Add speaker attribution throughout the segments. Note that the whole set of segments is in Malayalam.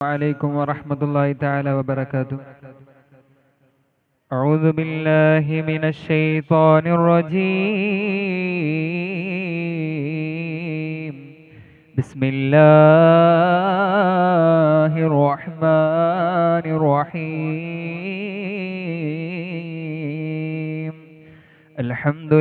Speaker 1: عليكم ورحمة الله تعالى وبركاته. أعوذ بالله من الشيطان الرجيم. بسم الله الرحمن الرحيم. الحمد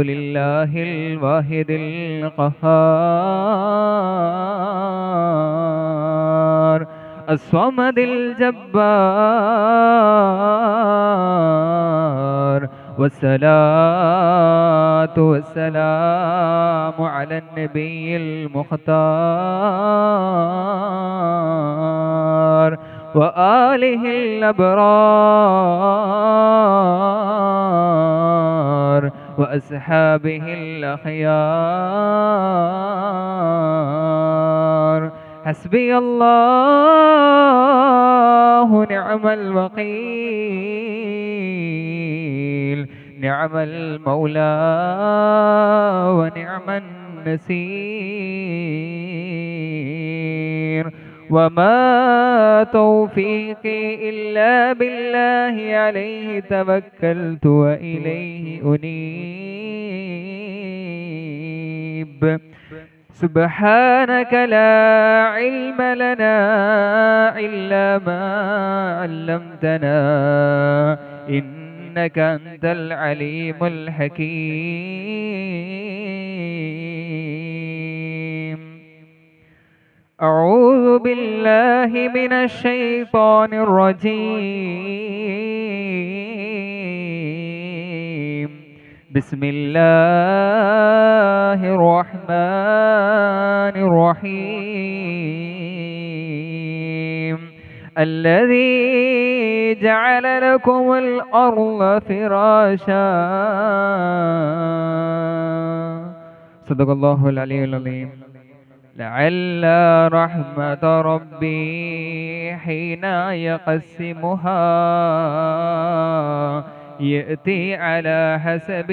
Speaker 1: لله الواحد القهار الصمد الجبار، والصلاة والسلام على النبي المختار وآله الأبرار وأصحابه الأخيار. حسبي الله نعم الوكيل، نعم المولى ونعم النصير، وما توفيقي إلا بالله، عليه توكلت وإليه أنيب. سبحانك لا علم لنا إلا ما علمتنا، إنك أنت العليم الحكيم. أعوذ بالله من الشيطان الرجيم. بسم الله الرحمن الرحيم. الذي جعل لكم الأرض فراشا. صدق الله العلي العظيم. لعل رحمة ربي حين يقسمها يأتي على حسب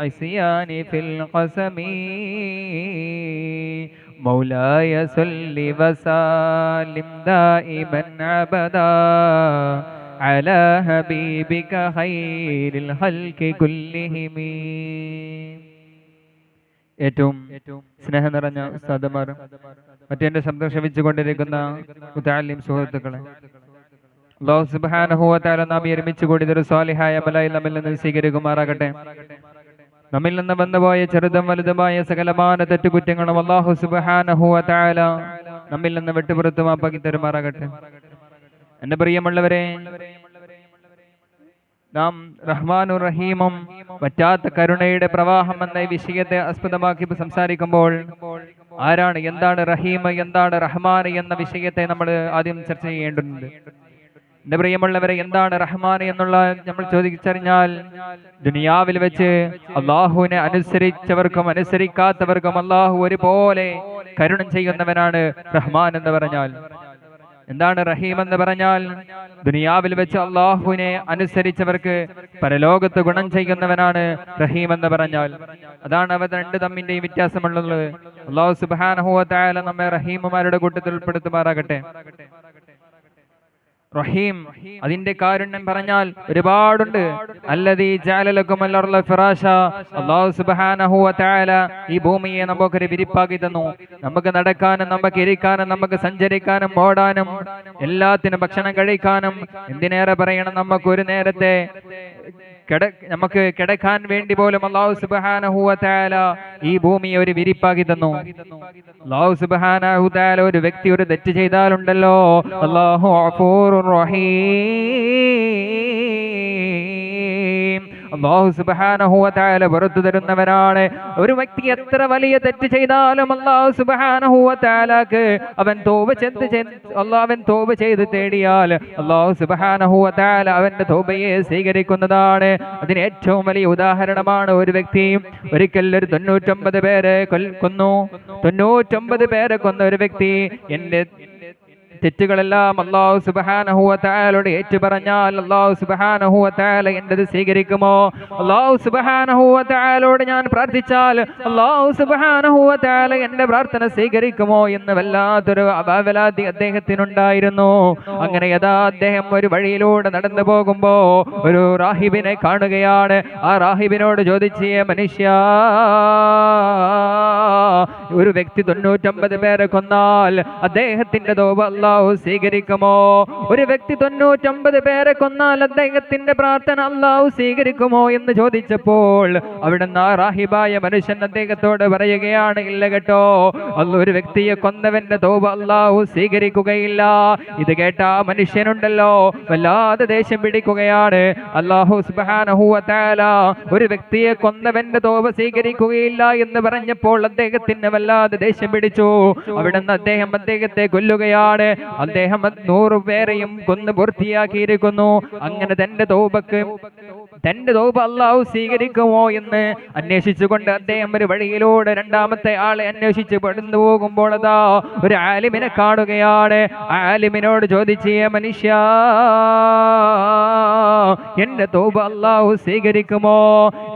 Speaker 1: عصيان في القسم. مولاي صل وسلم دائما أبدا على حبيبك خير الخلق كلهم. ഏറ്റവും സ്നേഹം നിറഞ്ഞ ഉസ്താദുമാർ, മറ്റെന്റെ ശബ്ദം ശ്രമിച്ചുകൊണ്ടിരിക്കുന്ന മുതഅല്ലിം സുഹൃത്തുക്കളെ, അല്ലാഹു സുബ്ഹാനഹു വ തആല നാം ഒരുമിച്ച് കൂടിയൊരു സ്വാലിഹായ അമലായി നമ്മിൽ നിന്ന് സ്വീകരിക്കുമാറാകട്ടെ. നമ്മിൽ നിന്ന് വന്നുപോയ ചെറുതും വലുതുമായ സകലമാന തെറ്റുകുറ്റങ്ങളും അല്ലാഹു സുബ്ഹാനഹു വ തആല നമ്മിൽ നിന്ന് വിട്ടുപുറത്തു മാപ്പാക്കി തരുമാറാകട്ടെ. എന്റെ പ്രിയമുള്ളവരെ, നാം റഹ്മാനുർ റഹീമും വറ്റാത്ത കരുണയുടെ പ്രവാഹം എന്ന ഈ വിഷയത്തെ ആസ്പദമാക്കി സംസാരിക്കുമ്പോൾ ആരാണ്, എന്താണ് റഹീം, എന്താണ് റഹ്മാൻ എന്ന വിഷയത്തെ നമ്മൾ ആദ്യം ചർച്ച ചെയ്യേണ്ടതുണ്ട്. എന്റെ പ്രിയമുള്ളവരെ, എന്താണ് റഹ്മാൻ എന്നുള്ള നമ്മൾ ചോദിച്ചറിഞ്ഞാൽ, ദുനിയാവിൽ വെച്ച് അള്ളാഹുവിനെ അനുസരിച്ചവർക്കും അനുസരിക്കാത്തവർക്കും അള്ളാഹു ഒരുപോലെ കരുണ ചെയ്യുന്നവനാണ് റഹ്മാൻ എന്ന് പറഞ്ഞാൽ. എന്താണ് റഹീം എന്ന് പറഞ്ഞാൽ, ദുനിയാവിൽ വെച്ച് അള്ളാഹുവിനെ അനുസരിച്ചവർക്ക് പരലോകത്ത് ഗുണം ചെയ്യുന്നവനാണ് റഹീം എന്ന് പറഞ്ഞാൽ. അതാണ് അവ രണ്ട് തമ്മിന്റെയും വ്യത്യാസമുള്ളത്. അള്ളാഹു സുബ്ഹാനഹു വ തആല നമ്മെ റഹീമുമാരുടെ കൂട്ടത്തിൽ ഉൾപ്പെടുത്തുമാറാകട്ടെ. റഹീം, അതിന്റെ കാരുണ്യം പറഞ്ഞാൽ ഒരുപാടുണ്ട്. അല്ലദീ ജഅല ലക്കുമുൽ അർള ഫിറാശ. അല്ലാഹു സുബ്ഹാനഹു വ തആല ഈ ഭൂമിയെ നമുക്കൊരു വിരിപ്പാക്കി തന്നു. നമുക്ക് നടക്കാനും നമുക്ക് ഇരിക്കാനും നമുക്ക് സഞ്ചരിക്കാനും ഓടാനും എല്ലാത്തിനും ഭക്ഷണം കഴിക്കാനും, എന്തിനേറെ പറയണം, നമുക്ക് ഒരു നേരത്തെ നമുക്ക് കിടക്കാൻ വേണ്ടി പോലും അല്ലാഹു സുബ്ഹാനഹു വ തആല ഈ ഭൂമിയെ ഒരു വിരിപ്പാക്കി തന്നു. അല്ലാഹു സുബ്ഹാനഹു വ തആല ഒരു വ്യക്തി ഒരു തെറ്റ് ചെയ്താലുണ്ടല്ലോ, അല്ലാഹു ഗഫൂറുർ റഹീം, അല്ലാഹു സുബ്ഹാനഹു വ തആല പുറത്തു തരുന്നവനാണ്. ഒരു വ്യക്തി എത്ര വലിയ തെറ്റ് ചെയ്താലും അല്ലാഹു സുബ്ഹാനഹു വ തആലക്ക് അവൻ തൗബ ചെയ്ത് തേടിയാൽ അല്ലാഹു സുബ്ഹാനഹു വ തആല അവന്റെ തൗബയെ സ്വീകരിക്കുന്നതാണ്. അതിന് ഏറ്റവും വലിയ ഉദാഹരണമാണ് ഒരു വ്യക്തി ഒരിക്കൽ ഒരു 99 പേരെ കൊന്നു. 99 പേരെ കൊന്ന ഒരു വ്യക്തി എന്റെ തെറ്റുകളെല്ലാം അല്ലാഹു സുബ്ഹാനഹു വ തആലയോട് ഏറ്റുപറഞ്ഞാൽ അല്ലാഹു സുബ്ഹാനഹു വ തആല എന്റേത് സ്വീകരിക്കുമോ? അല്ലാഹു സുബ്ഹാനഹു വ തആലയോട് ഞാൻ പ്രാർത്ഥിച്ചാൽ അല്ലാഹു സുബ്ഹാനഹു വ തആല എന്റെ പ്രാർത്ഥന സ്വീകരിക്കുമോ എന്ന് വല്ലാത്തൊരു അബാവലാതി അദ്ദേഹത്തിനുണ്ടായിരുന്നു. അങ്ങനെ യഥാ അദ്ദേഹം ഒരു വഴിയിലൂടെ നടന്നു പോകുമ്പോ ഒരു റാഹിബിനെ കാണുകയാണ്. ആ റാഹിബിനോട് ചോദിച്ചേ, മനുഷ്യ, ഒരു വ്യക്തി 99 പേരെ കൊന്നാൽ അദ്ദേഹത്തിന്റെ തൗബ അല്ലാഹു സ്വീകരിക്കുമോ? ഒരു വ്യക്തി 99 പേരെ കൊന്നാൽ അദ്ദേഹത്തിന്റെ പ്രാർത്ഥന അല്ലാഹു സ്വീകരിക്കുമോ എന്ന് ചോദിച്ചപ്പോൾ അവിടുന്ന് ആ റാഹിബായ മനുഷ്യൻ അദ്ദേഹത്തോട് പറയുകയാണ്, ഇല്ല കേട്ടോ, ഒരു വ്യക്തിയെ കൊന്നവന്റെ തൗബ അല്ലാഹു സ്വീകരിക്കുകയില്ല. ഇത് കേട്ട ആ മനുഷ്യനുണ്ടല്ലോ വല്ലാതെ ദേഷ്യം പിടിക്കുകയാണ്. അല്ലാഹു സുബ്ഹാനഹു വ തആല ഒരു വ്യക്തിയെ കൊന്നവന്റെ തൗബ സ്വീകരിക്കുകയില്ല എന്ന് പറഞ്ഞപ്പോൾ അദ്ദേഹത്തിന് വല്ലാതെ ദേഷ്യം പിടിച്ചു. അവിടുന്ന് അദ്ദേഹത്തെ കൊല്ലുകയാണ്. അദ്ദേഹം 100 പേരെയും കൊന്ന് പൂർത്തിയാക്കിയിരിക്കുന്നു. അങ്ങനെ തന്റെ തൗബ അല്ലാഹു സ്വീകരിക്കുമോ എന്ന് അന്വേഷിച്ചുകൊണ്ട് അദ്ദേഹം ഒരു വഴിയിലൂടെ രണ്ടാമത്തെ ആളെ അന്വേഷിച്ച് പെടുന്നു പോകുമ്പോൾ അതാ ഒരു ആലിമിനെ കാണുകയാണ്. ആലിമിനോട് ചോദിച്ചേ, മനുഷ്യ, എന്റെ തൗബ അല്ലാഹു സ്വീകരിക്കുമോ?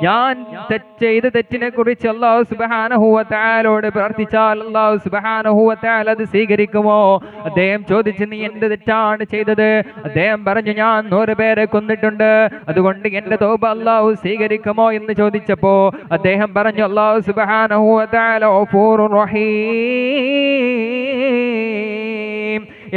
Speaker 1: ഞാൻ ചെയ്ത തെറ്റിനെ കുറിച്ച് അല്ലാഹു സുബ്ഹാനഹു വ തആലയോട് പ്രാർത്ഥിച്ചാൽ അല്ലാഹു സുബ്ഹാനഹു വ തആല അത് സ്വീകരിക്കുമോ? അദ്ദേഹം ചോദിച്ചു, നീ എന്ത് തെറ്റാണ് ചെയ്തത്? അദ്ദേഹം പറഞ്ഞു, ഞാൻ 100 പേരെ കൊന്നിട്ടുണ്ട്, അതുകൊണ്ട് എന്റെ തൗബ അല്ലാഹു സ്വീകരിക്കുമോ എന്ന് ചോദിച്ചപ്പോ അദ്ദേഹം പറഞ്ഞു, അല്ലാഹു സുബ്ഹാനഹു വ തആല ഗഫൂറുർ റഹീം,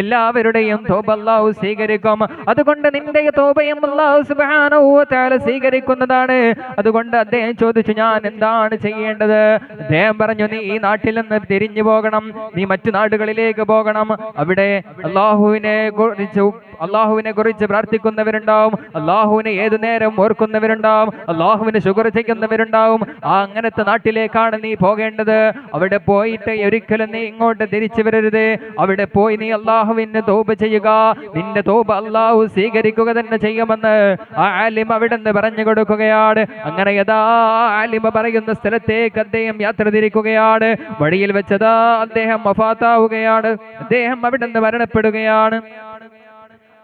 Speaker 1: എല്ലാവരുടെയും തൗബ അല്ലാഹു സ്വീകരിക്കും. അതുകൊണ്ട് നിന്റെ തൗബയും അല്ലാഹു സുബ്ഹാനഹു വ തആല സ്വീകരിക്കുന്നതാണ്. അതുകൊണ്ട് അദ്ദേഹം ചോദിച്ചു, ഞാൻ എന്താണ് ചെയ്യേണ്ടത്? അദ്ദേഹം പറഞ്ഞു, നീ ഈ നാട്ടിൽ നിന്ന് തിരിഞ്ഞു പോകണം, നീ മറ്റു നാടുകളിലേക്ക് പോകണം. അവിടെ അള്ളാഹുവിനെ കുറിച്ച് പ്രാർത്ഥിക്കുന്നവരുണ്ടാവും, അള്ളാഹുവിനെ ഏതു നേരം ഓർക്കുന്നവരുണ്ടാവും, അള്ളാഹുവിന് ശുക്ർ ചെയ്യുന്നവരുണ്ടാവും. അങ്ങനത്തെ നാട്ടിലേക്കാണ് നീ പോകേണ്ടത്. അവിടെ പോയിട്ട് ഒരിക്കലും നീ ഇങ്ങോട്ട് തിരിച്ചു വരരുത്. അവിടെ പോയി നീ അള്ളാഹുവിന് തൗബ ചെയ്യുക, നിന്റെ തൗബ അള്ളാഹു സ്വീകരിക്കുക തന്നെ ചെയ്യുമെന്ന് ആ ആലിം അവിടെ നിന്ന് പറഞ്ഞു കൊടുക്കുകയാണ്. അങ്ങനെ യഥാ ആലിമ പറയുന്ന സ്ഥലത്തേക്ക് അദ്ദേഹം യാത്ര തിരിക്കുകയാണ്. വഴിയിൽ വെച്ചതാ അദ്ദേഹം വഫാത്താവുകയാണ്. അദ്ദേഹം അവിടെ നിന്ന് മരണപ്പെടുകയാണ്.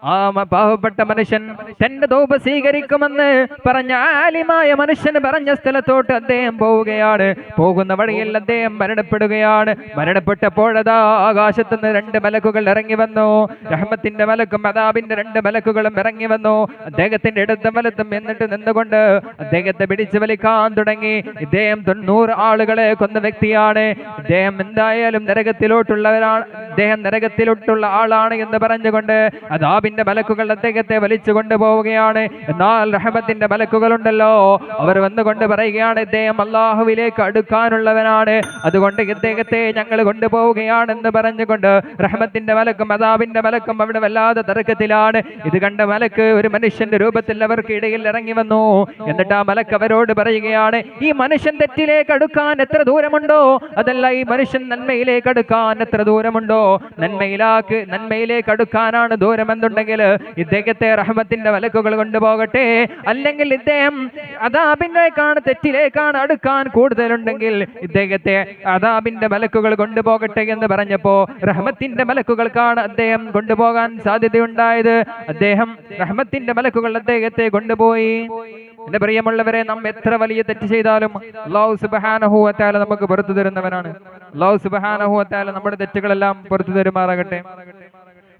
Speaker 1: ആ പാവപ്പെട്ട മനുഷ്യൻ തന്റെ തൗബ സ്വീകരിക്കുമെന്ന് പറഞ്ഞ ആലിമായ മനുഷ്യൻ പറഞ്ഞ സ്ഥലത്തോട്ട് അദ്ദേഹം പോവുകയാണ്. പോകുന്ന വഴിയിൽ അദ്ദേഹം മരണപ്പെടുകയാണ്. മരണപ്പെട്ടപ്പോഴതാ ആകാശത്തുനിന്ന് 2 മലക്കുകൾ ഇറങ്ങി വന്നു. റഹ്മത്തിന്റെ മലക്കും അദാബിന്റെ 2 മലക്കുകളും ഇറങ്ങി വന്നു. അദ്ദേഹത്തിന്റെ ഇടത്തും വലത്തും എന്നിട്ട് നിന്നുകൊണ്ട് അദ്ദേഹത്തെ പിടിച്ചു വലിക്കാൻ തുടങ്ങി. ഇദ്ദേഹം 90 ആളുകളെ കൊന്ന വ്യക്തിയാണ്. ഇദ്ദേഹം എന്തായാലും നരകത്തിലോട്ടുള്ളവരാണ്, ഇദ്ദേഹം നരകത്തിലോട്ടുള്ള ആളാണ് എന്ന് പറഞ്ഞുകൊണ്ട് അദാബിന്റെ മലക്കുകൾ അദ്ദേഹത്തെ വലിച്ചു കൊണ്ടുപോവുകയാണ്. എന്നാൽ റഹ്മത്തിന്റെ മലക്കുകളുണ്ടല്ലോ, അവർ വന്നുകൊണ്ട് പറയുകയാണ്, ഇദ്ദേഹം അല്ലാഹുവിലേക്ക് അടുക്കാനുള്ളവനാണ്, അതുകൊണ്ട് ഇദ്ദേഹത്തെ ഞങ്ങൾ കൊണ്ടുപോവുകയാണെന്ന് പറഞ്ഞുകൊണ്ട് റഹ്മത്തിന്റെ മലക്കും അദാബിന്റെ മലക്കും അവിടെ വല്ലാതെ തർക്കത്തിലാണ്. ഇത് കണ്ട മലക്ക് ഒരു മനുഷ്യന്റെ രൂപത്തിൽ അവർക്ക് ഇടയിൽ ഇറങ്ങി വന്നു. എന്നിട്ട് ആ മലക്ക് അവരോട് പറയുകയാണ്, ഈ മനുഷ്യൻ തെറ്റിലേക്ക് അടുക്കാൻ എത്ര ദൂരമുണ്ടോ, അതല്ല ഈ മനുഷ്യൻ നന്മയിലേക്ക് അടുക്കാൻ എത്ര ദൂരമുണ്ടോ, നന്മയിലേക്ക് അടുക്കാനാണ് ദൂരമെന്നുണ്ടെങ്കിൽ ഇദ്ദേഹത്തെ റഹ്മത്തിന്റെ മലക്കുകൾ കൊണ്ടുപോകട്ടെ, അല്ലെങ്കിൽ ഇദ്ദേഹം അദാബിലേക്കാണ്, തെറ്റിലേക്കാണ് അടുക്കാൻ കൂടുതലുണ്ടെങ്കിൽ ഇദ്ദേഹത്തെ അദാബിന്റെ മലക്കുകൾ കൊണ്ടുപോകട്ടെ എന്ന് പറഞ്ഞപ്പോ റഹ്മത്തിന്റെ മലക്കുകൾക്കാണ് അദ്ദേഹം കൊണ്ടുപോകാൻ സാധ്യതയുണ്ടായത്. അദ്ദേഹം റഹ്മത്തിന്റെ മലക്കുകൾ അദ്ദേഹത്തെ കൊണ്ടുപോയി. എന്റെ പ്രിയമുള്ളവരെ, നാം എത്ര വലിയ തെറ്റ് ചെയ്താലും അല്ലാഹു സുബ്ഹാനഹു വ തആല നമുക്ക് പുറത്തു തരുന്നവനാണ്. അല്ലാഹു സുബ്ഹാനഹു വ തആല നമ്മുടെ തെറ്റുകളെല്ലാം പുറത്തു തരുമാറാകട്ടെ.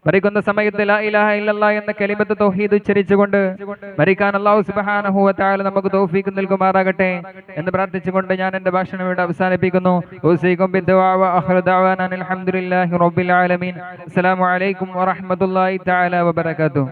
Speaker 1: മരിക്കുന്ന സമയത്ത് ലാ ഇലാഹ ഇല്ലല്ലാഹ് എന്ന കലിമത്ത് തൗഹീദ് ഉച്ചരിച്ചുകൊണ്ട് മരിക്കാൻ അല്ലാഹു സുബ്ഹാനഹു വ തആല നമുക്ക് തൗഫീഖ് നൽകുമാറാകട്ടെ എന്ന് പ്രാർത്ഥിച്ചുകൊണ്ട് ഞാൻ എൻ്റെ ഭാഷണം ഇവിടെ അവസാനിപ്പിക്കുന്നു. ഉസീകും ബിദ്ദുആ വ ആഖിറു ദഅവാനാ അൽഹംദുലില്ലാഹി റബ്ബിൽ ആലമീൻ. അസ്സലാമു അലൈക്കും വറഹ്മത്തുള്ളാഹി തആല വബറകാതുഹു.